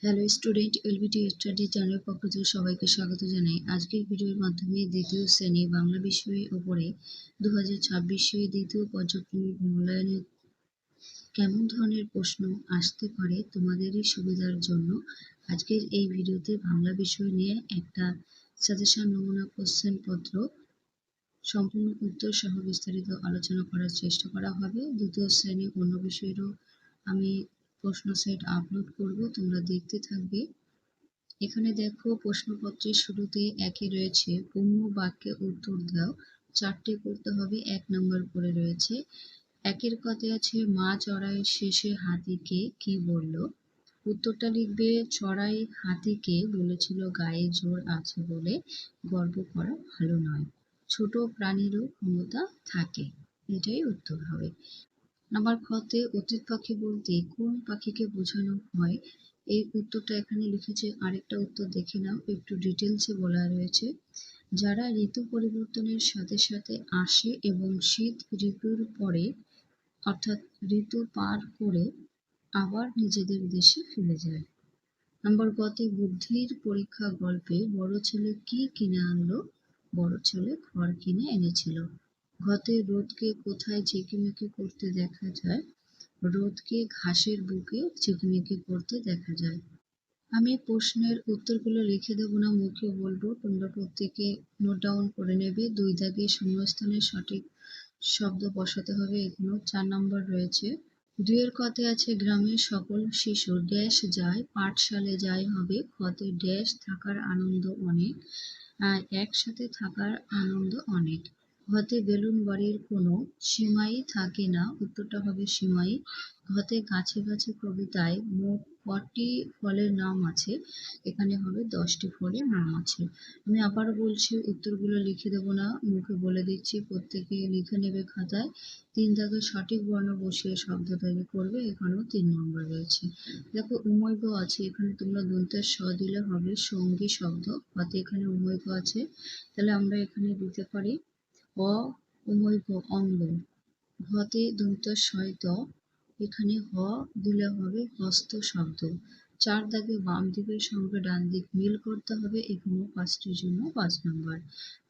Hello student, LBT study চ্যানেলের পক্ষ থেকে সবাইকে স্বাগত জানাই। আজকের ভিডিওর মাধ্যমে দ্বিতীয় শ্রেণী বাংলা বিষয়ের উপরে 2026 দ্বিতীয় পর্যায়ক্রমিক মূল্যায়নে কেমন ধরনের প্রশ্ন আসতে পারে তোমাদেরই সুবিধার জন্য আজকের এই ভিডিওতে বাংলা বিষয় নিয়ে একটা সাজেশন নমুনা কোশ্চেন পত্র সম্পূর্ণ উত্তর সহ বিস্তারিত আলোচনা করার চেষ্টা করা হবে। দ্বিতীয় শ্রেণী অন্য বিষয়েরও আমি প্রশ্ন সেট আপলোড করব, তোমরা দেখতে থাকবে। এখানে দেখো, প্রশ্নপত্রের শুরুতে একে রয়েছে পূর্ণ বাক্যে উত্তর দাও, 4টে করতে হবে। 1 নম্বর করে রয়েছে, একের কথায় আছে মা চড়াই শেষে হাতিকে কি বলল। উত্তরটা লিখবে, চড়াই হাতিকে বলেছিল গায়ে জোর আছে বলে গর্ব করা ভালো নয়, ছোট প্রাণীরও ক্ষমতা থাকে। এটাই উত্তর হবে। নাম্বার খতে অতীত পাখি বলতে কোন পাখিকে বোঝানো হয়। এই উত্তরটা এখানে লিখেছে। আরেকটা উত্তর দেখে নাও, একটু ডিটেলসে বলা রয়েছে, যারা ঋতু পরিবর্তনের সাথে সাথে আসে এবং শীত ঋতুর পরে অর্থাৎ ঋতু পার করে আবার নিজেদের দেশে ফিরে যায়। নাম্বার গতে বুদ্ধির পরীক্ষা গল্পে বড় ছেলে কি কিনে আনলো। বড় ছেলে খড় কিনে এনেছিল। ঘতে রোদকে কোথায় ঝিকিমিকি করতে দেখা যায়। রোদকে ঘাসের বুকে ঝিকিমিকি করতে দেখা যায়। আমি প্রশ্নের উত্তরগুলো লিখে দেবো না, মুখে বলবো, তোমরা প্রত্যেকে নোট ডাউন করে নেবে। 2 দাগে শূন্যস্থানে সঠিক শব্দ বসাতে হবে। এগুলো 4 নম্বর রয়েছে। 2 এর কথে আছে গ্রামের সকল শিশু ড্যাশ যায়, পাঠশালে যায় হবে। খতে ড্যাশ থাকার আনন্দ অনেক, একসাথে থাকার আনন্দ অনেক। ঘতে বেলুন বাড়ির কোনো সীমাই থাকে না। উত্তরটা হবে সীমাই। ঘতে গাছে গাছে কবিতায় মোট কটি ফলের নাম আছে। এখানে হবে 10টি ফলের নাম আছে। আমি আবার বলছি, উত্তরগুলো লিখে দেবো না, মুখে বলে দিচ্ছি, প্রত্যেকে লিখে নেবে খাতায়। 3 দাগে সঠিক বর্ণ বসিয়ে শব্দ তৈরি করবে। এখানেও 3 নম্বর রয়েছে। দেখো উমৈগ আছে, এখানে তোমরা দন্তের স দিলে হবে সঙ্গী শব্দ। হতে এখানে উমৈগ আছে, তাহলে আমরা এখানে দিতে পারি অ উমৈগ অঙ্গ। ঘতে দন্তের শয় ত, এখানে হ দিলে হবে হস্ত শব্দ। 4 দাগে বাম দিকের সঙ্গে ডান দিক মিল করতে হবে। এখানে 5টির জন্য 5 নম্বর।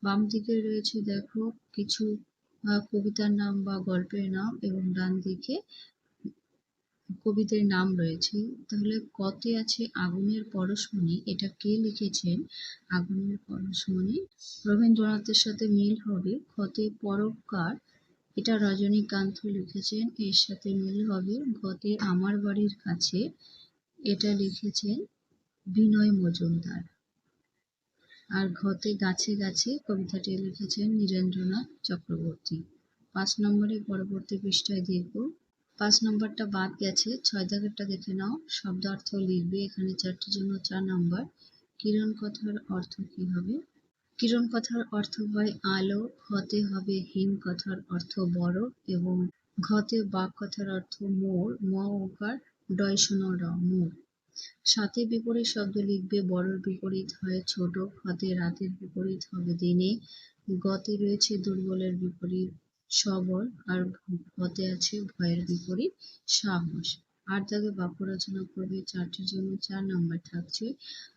বাম দিকে রয়েছে দেখো কিছু কবিতার নাম বা গল্পের নাম, এবং ডান দিকে কবিদের নাম রয়েছে। তাহলে কতে আছে আগুনের পরশমণি, এটা কে লিখেছেন। আগুনের পরশমণি রবীন্দ্রনাথের সাথে মিল হবে। খতে পরোপকার, এটা রজনীকান্ত লিখেছেন, এর সাথে মিল হবে। ঘতে আমার বাড়ির কাছে, এটা লিখেছেন বিনয় মজুমদার। আর ঘতে গাছে গাছে কবিতাটি লিখেছেন নীরেন্দ্রনাথ চক্রবর্তী। 5 নম্বরে পরবর্তী পৃষ্ঠায় দেখব। 5 নম্বরটা বাদ গেছে। 6 দাগেরটা দেখে নাও, শব্দার্থ লিখবে। এখানে 4টির জন্য 4 নম্বর। কিরণ কথার অর্থ কি হবে। কিরণ কথার অর্থ হয় আলো। ঘতে হবে হিম কথার অর্থ বড়, এবং ঘতে বাক কথার অর্থ মোর, ম ওকার ডয় শোনো র, মোর। সাথে বিপরীত শব্দ লিখবে। বড়র বিপরীত হয় ছোট। ঘতে রাতের বিপরীত হবে দিনে। গতে রয়েছে দুর্বলের বিপরীত সবল, আর ঘতে আছে ভয়ের বিপরীত সাহস। 8 দাগে বাক্য রচনা করবে। 4টির জন্য 4 নম্বর থাকছে।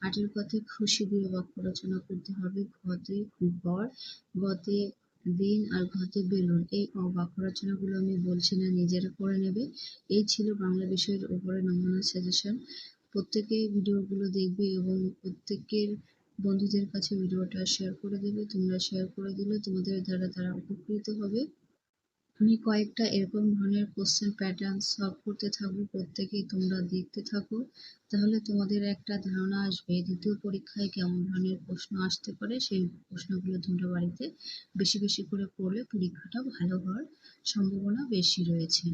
8 এর কথে খুশি দিয়ে বাক্য রচনা করতে হবে। ঘতে ঘর, গতে দিন, আর ঘতে বেলুন। এই বাক্য রচনাগুলো আমি বলছি না, নিজেরা করে নেবে। এই ছিল বাংলা বিষয়ের উপরে নমুনা সাজেশন। প্রত্যেকে ভিডিওগুলো দেখবে এবং প্রত্যেকের বন্ধুদের কাছে ভিডিওটা শেয়ার করে দেবে। তোমরা শেয়ার করে দিলে তোমাদের দ্বারা তারা উপকৃত হবে। আমি কয়েকটা এরকম ধরনের কোশ্চেন প্যাটার্ন সলভ করতে থাকবো, প্রত্যেকেই তোমরা দেখতে থাকো। তাহলে তোমাদের একটা ধারণা আসবে দ্বিতীয় পরীক্ষায় কেমন ধরনের প্রশ্ন আসতে পারে। সেই প্রশ্নগুলো তোমরা বাড়িতে বেশি বেশি করে পড়লে পরীক্ষাটা ভালো হওয়ার সম্ভাবনা বেশি রয়েছে।